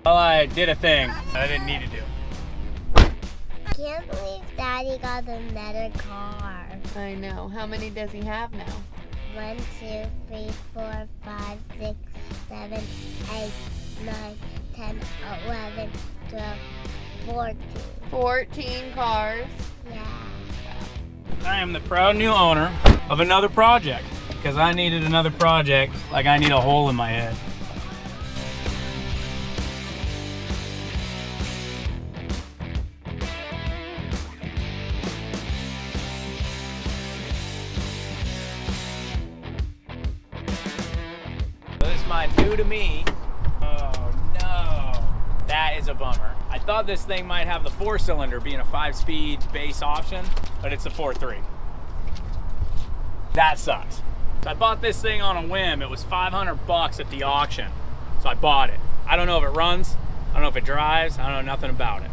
Well, I did a thing I didn't need to do. I can't believe Daddy got another car. I know. How many does he have now? 1, 2, 3, 4, 5, 6, 7, 8, 9, 10, 11, 12, 14. 14 cars. Yeah. I am the proud new owner of another project because I needed another project like I need a hole in my head. This is my new to me. Oh no, that is a bummer. I thought this thing might have the 4-cylinder being a 5-speed base option, but it's a 4.3. That sucks. So I bought this thing on a whim. It was 500 bucks at the auction. So I bought it. I don't know if it runs. I don't know if it drives. I don't know nothing about it.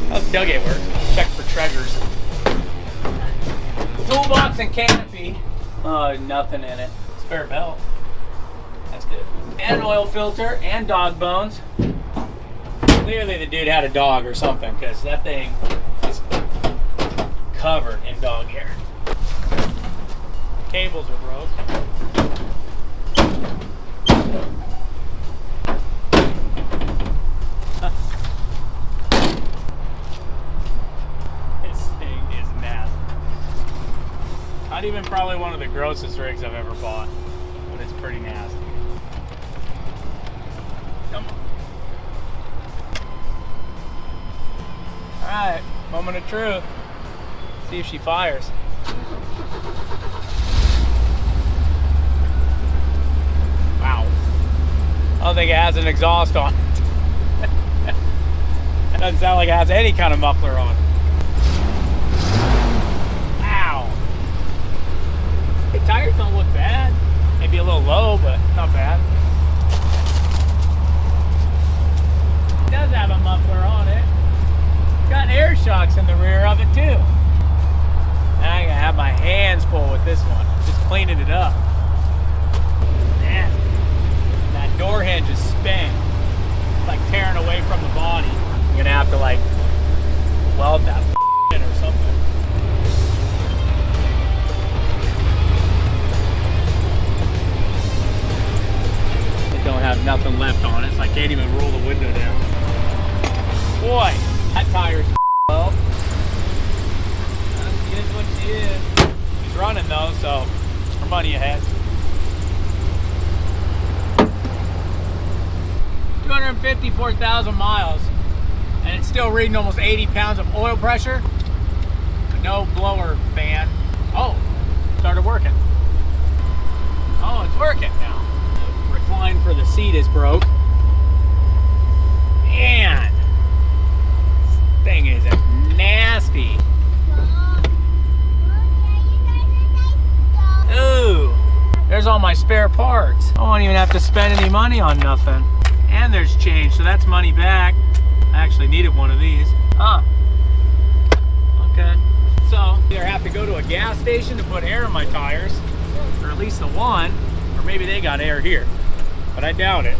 How's the tailgate work? Check for treasures. Toolbox and canopy. Oh, nothing in it. Spare belt. That's good. And an oil filter and dog bones. Clearly the dude had a dog or something because that thing is covered in dog hair. Cables are broke. Not even probably one of the grossest rigs I've ever bought, but it's pretty nasty. Come on. All right, moment of truth. See if she fires. Wow. I don't think it has an exhaust on it. It doesn't sound like it has any kind of muffler on it. The tires don't look bad. Maybe a little low, but not bad. It does have a muffler on it. It's got air shocks in the rear of it too. Now I gotta have my hands full with this one, just cleaning it up. Man, that door hinge is spent. It's like tearing away from the body. I'm gonna have to like weld that in or something. Don't have nothing left on it, so I can't even roll the window down. Boy, that tire's well. She is what she is. She's running though, so her money ahead. 254,000 miles, and it's still reading almost 80 pounds of oil pressure, but no blower fan. Oh, started working. Oh, it's working now. Recline for the seat is broke. Man, this thing is nasty. Ooh, there's all my spare parts. I won't even have to spend any money on nothing. And there's change, so that's money back. I actually needed one of these. Huh. Okay. So, either have to go to a gas station to put air in my tires, or at least the one, or maybe they got air here. But I doubt it.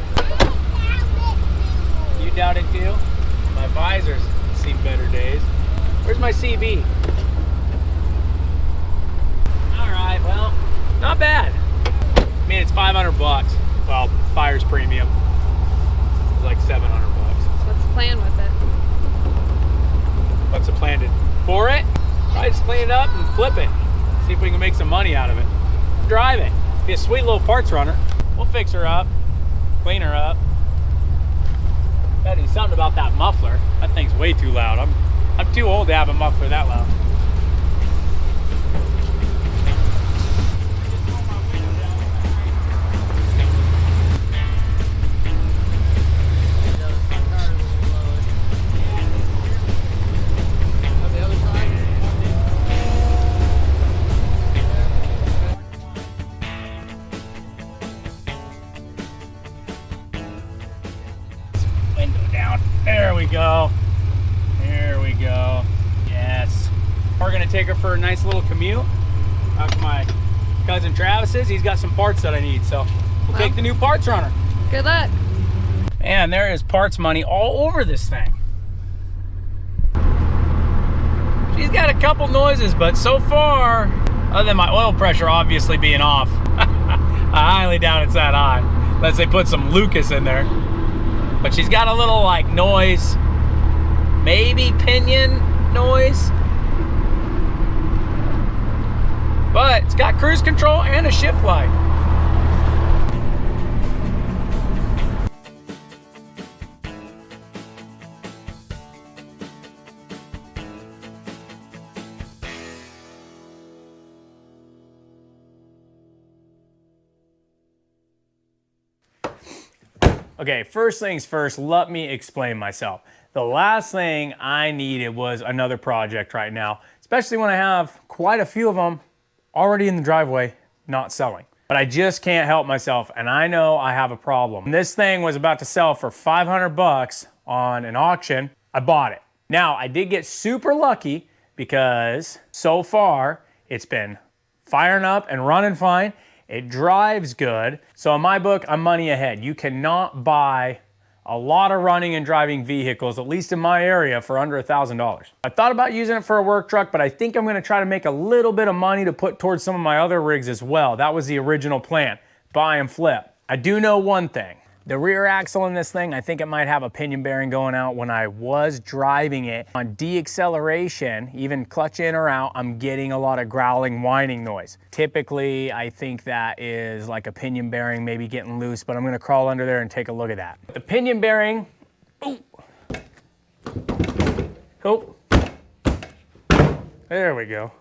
You doubt it too? My visor's seen better days. Where's my CB? Alright, well, not bad. I mean, it's 500 bucks. Well, fire's premium. It's like 700 bucks. What's the plan with it? What's the plan for it? Probably just clean it up and flip it. See if we can make some money out of it. Drive it. Be a sweet little parts runner. We'll fix her up. Clean her up. Gotta do something about that muffler. That thing's way too loud. I'm too old to have a muffler that loud. window down. There we go. There we go. Yes. We're gonna take her for a nice little commute out to my cousin Travis's. He's got some parts that I need, so we'll take the new parts runner. Good luck. Man, there is parts money all over this thing. She's got a couple noises, but so far, other than my oil pressure obviously being off, I highly doubt it's that high, unless they put some Lucas in there. But she's got a little like noise, maybe pinion noise. But it's got cruise control and a shift light. Okay, first things first, let me explain myself. The last thing I needed was another project right now, especially when I have quite a few of them already in the driveway, not selling. But I just can't help myself, and I know I have a problem. This thing was about to sell for 500 bucks on an auction. I bought it. Now, I did get super lucky because so far it's been firing up and running fine. It drives good. So in my book, I'm money ahead. You cannot buy a lot of running and driving vehicles, at least in my area, for under $1,000. I thought about using it for a work truck, but I think I'm gonna try to make a little bit of money to put towards some of my other rigs as well. That was the original plan, buy and flip. I do know one thing. The rear axle in this thing, I think it might have a pinion bearing going out. When I was driving it on deacceleration, even clutch in or out, I'm getting a lot of growling, whining noise. Typically, I think that is like a pinion bearing maybe getting loose, but I'm gonna crawl under there and take a look at that. The pinion bearing, there we go.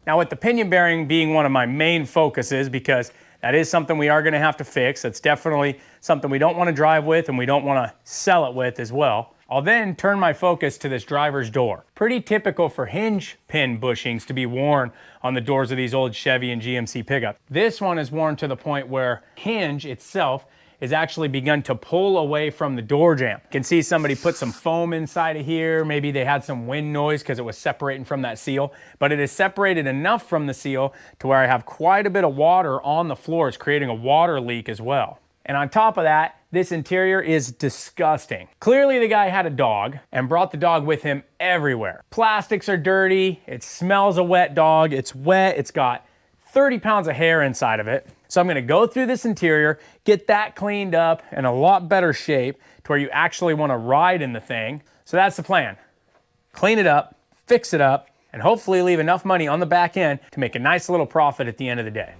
Now with the pinion bearing being one of my main focuses, because that is something we are gonna have to fix. That's definitely something we don't wanna drive with and we don't wanna sell it with as well. I'll then turn my focus to this driver's door. Pretty typical for hinge pin bushings to be worn on the doors of these old Chevy and GMC pickups. This one is worn to the point where hinge itself is actually begun to pull away from the door jamb. You can see somebody put some foam inside of here. Maybe they had some wind noise because it was separating from that seal, but it is separated enough from the seal to where I have quite a bit of water on the floor. It's creating a water leak as well. And on top of that, this interior is disgusting. Clearly the guy had a dog and brought the dog with him everywhere. Plastics are dirty. It smells a wet dog. It's wet. It's got 30 pounds of hair inside of it. So I'm gonna go through this interior, get that cleaned up in a lot better shape to where you actually wanna ride in the thing. So that's the plan. Clean it up, fix it up, and hopefully leave enough money on the back end to make a nice little profit at the end of the day.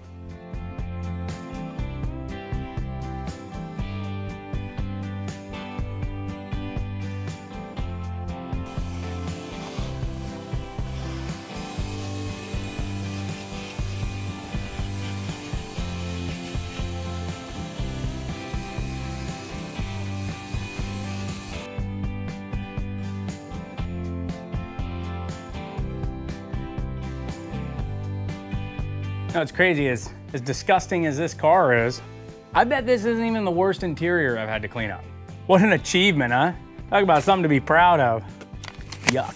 You know, what's crazy is, as disgusting as this car is, I bet this isn't even the worst interior I've had to clean up. What an achievement, huh? Talk about something to be proud of. Yuck.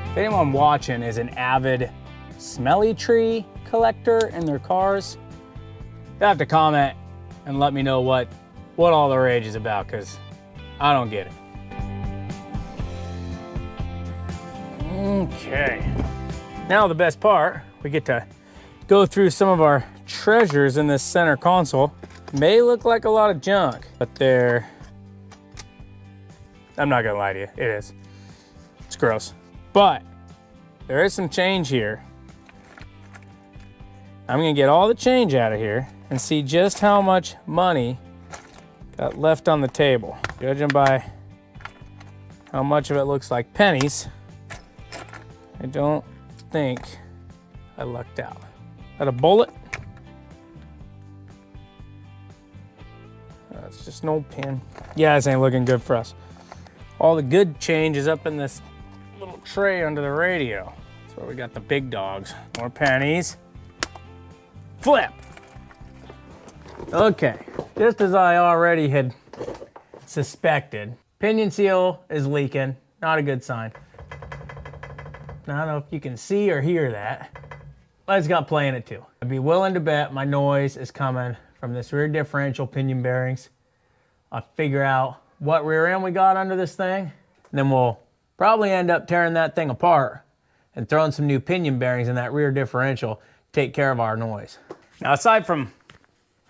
If anyone watching is an avid smelly tree collector in their cars, they have to comment and let me know what all the rage is about, because I don't get it. Okay. Now the best part, we get to go through some of our treasures in this center console. May look like a lot of junk, but I'm not gonna lie to you, it is. It's gross. But there is some change here. I'm gonna get all the change out of here and see just how much money got left on the table. Judging by how much of it looks like pennies, I don't think I lucked out. Got a bullet? That's just an old pin. Yeah, this ain't looking good for us. All the good change is up in this little tray under the radio. That's where we got the big dogs. More pennies. Flip. Okay, just as I already had suspected, pinion seal is leaking. Not a good sign. Now, I don't know if you can see or hear that, but it's got play in it too. I'd be willing to bet my noise is coming from this rear differential pinion bearings. I'll figure out what rear end we got under this thing, and then we'll probably end up tearing that thing apart and throwing some new pinion bearings in that rear differential to take care of our noise. Now, aside from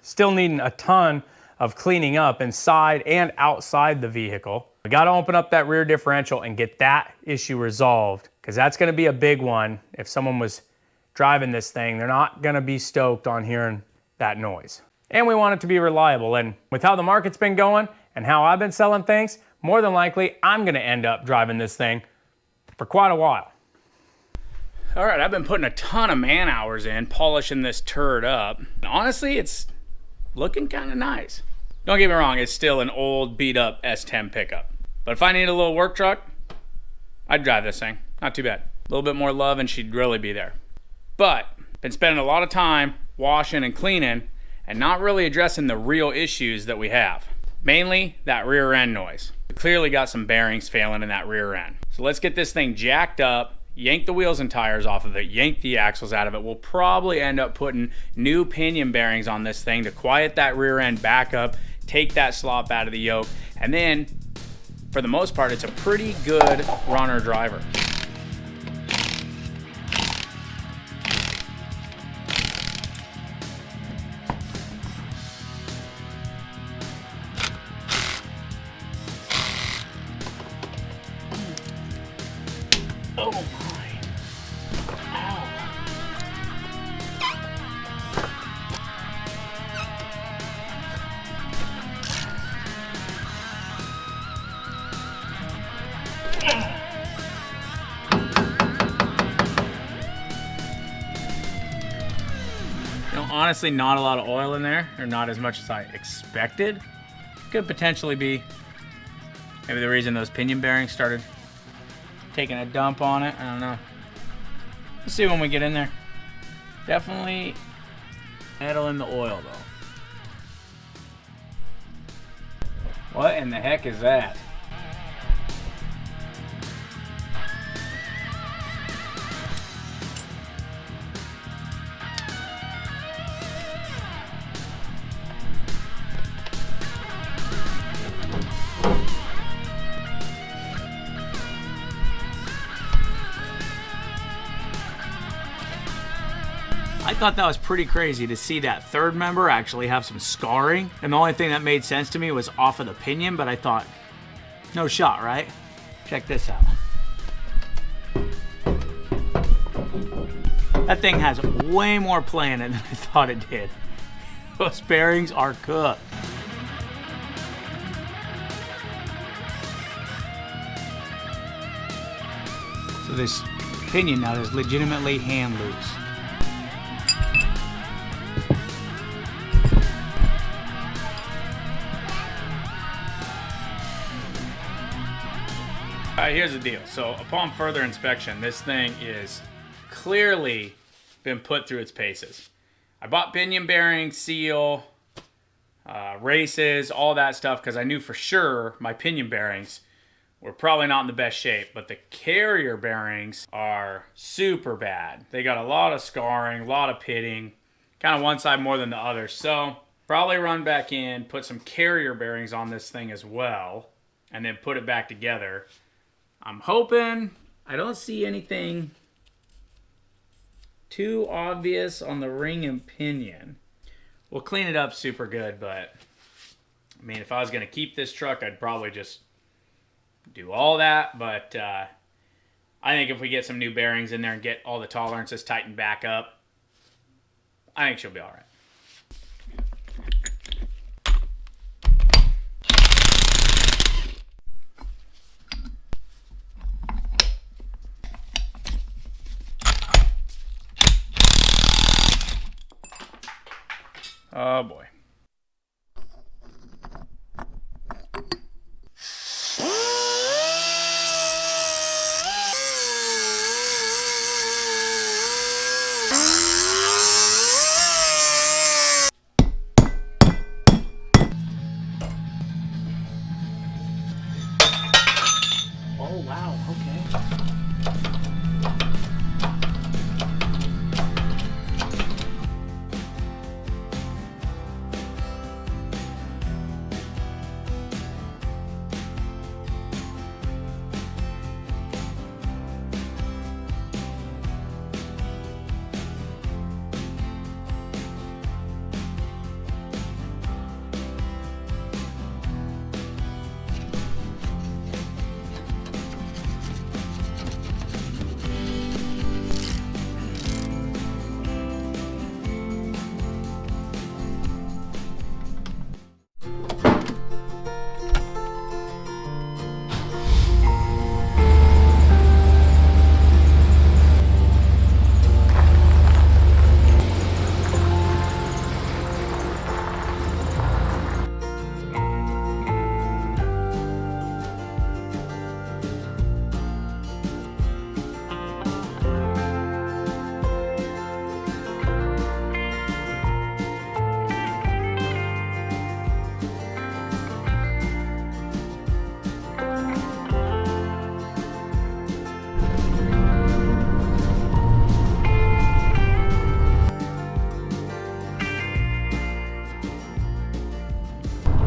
still needing a ton of cleaning up inside and outside the vehicle, we got to open up that rear differential and get that issue resolved, because that's going to be a big one. If someone was driving this thing, they're not going to be stoked on hearing that noise. And we want it to be reliable. And with how the market's been going and how I've been selling things, more than likely I'm going to end up driving this thing for quite a while. All right, I've been putting a ton of man hours in polishing this turd up. Honestly, it's looking kind of nice. Don't get me wrong, it's still an old beat up S10 pickup. But if I need a little work truck, I'd drive this thing. Not too bad. A little bit more love and she'd really be there. But been spending a lot of time washing and cleaning and not really addressing the real issues that we have. Mainly that rear end noise. We clearly got some bearings failing in that rear end. So let's get this thing jacked up, yank the wheels and tires off of it, yank the axles out of it. We'll probably end up putting new pinion bearings on this thing to quiet that rear end back up, take that slop out of the yoke, and then for the most part, it's a pretty good runner driver. Oh my. Ow. You know, honestly, not a lot of oil in there, or not as much as I expected. Could potentially be maybe the reason those pinion bearings started taking a dump on it. I don't know. We'll see when we get in there. Definitely handling the oil though. What in the heck is that? I thought that was pretty crazy to see that third member actually have some scarring. And the only thing that made sense to me was off of the pinion, but I thought, no shot, right? Check this out. That thing has way more play in it than I thought it did. Those bearings are cooked. So this pinion now is legitimately hand loose. All right, here's the deal. So upon further inspection, this thing is clearly been put through its paces. I bought pinion bearings, seal, races, all that stuff, because I knew for sure my pinion bearings were probably not in the best shape, but the carrier bearings are super bad. They got a lot of scarring, a lot of pitting, kind of one side more than the other. So probably run back in, put some carrier bearings on this thing as well, and then put it back together. I'm hoping I don't see anything too obvious on the ring and pinion. We'll clean it up super good, but I mean, if I was going to keep this truck, I'd probably just do all that. But I think if we get some new bearings in there and get all the tolerances tightened back up, I think she'll be all right. Oh boy. wow, okay.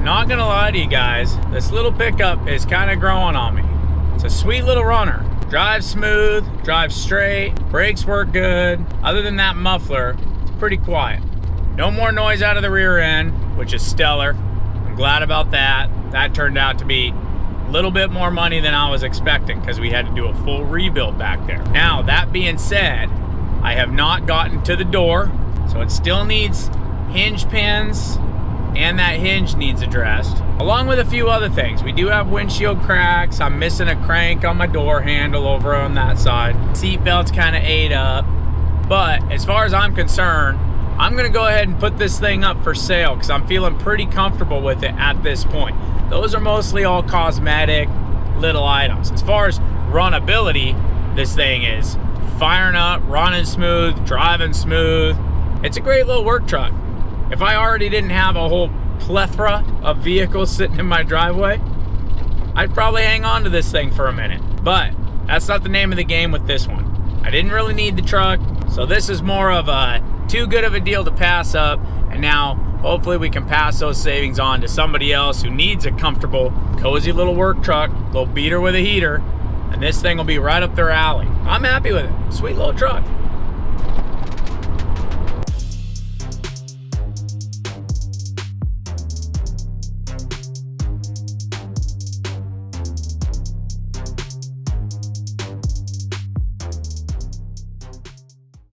Not gonna lie to you guys, this little pickup is kind of growing on me. It's a sweet little runner. Drives smooth, drives straight, brakes work good. Other than that muffler, it's pretty quiet. No more noise out of the rear end, which is stellar. I'm glad about that. That turned out to be a little bit more money than I was expecting because we had to do a full rebuild back there. Now, that being said, I have not gotten to the door, so it still needs hinge pins, and that hinge needs addressed, along with a few other things. We do have windshield cracks. I'm missing a crank on my door handle over on that side. Seat belt's kind of ate up. But as far as I'm concerned, I'm gonna go ahead and put this thing up for sale because I'm feeling pretty comfortable with it at this point. Those are mostly all cosmetic little items. As far as runnability, this thing is firing up, running smooth, driving smooth. It's a great little work truck. If I already didn't have a whole plethora of vehicles sitting in my driveway, I'd probably hang on to this thing for a minute. But that's not the name of the game with this one. I didn't really need the truck, so this is more of a too good of a deal to pass up, and now hopefully we can pass those savings on to somebody else who needs a comfortable, cozy little work truck, little beater with a heater, and this thing will be right up their alley. I'm happy with it. Sweet little truck.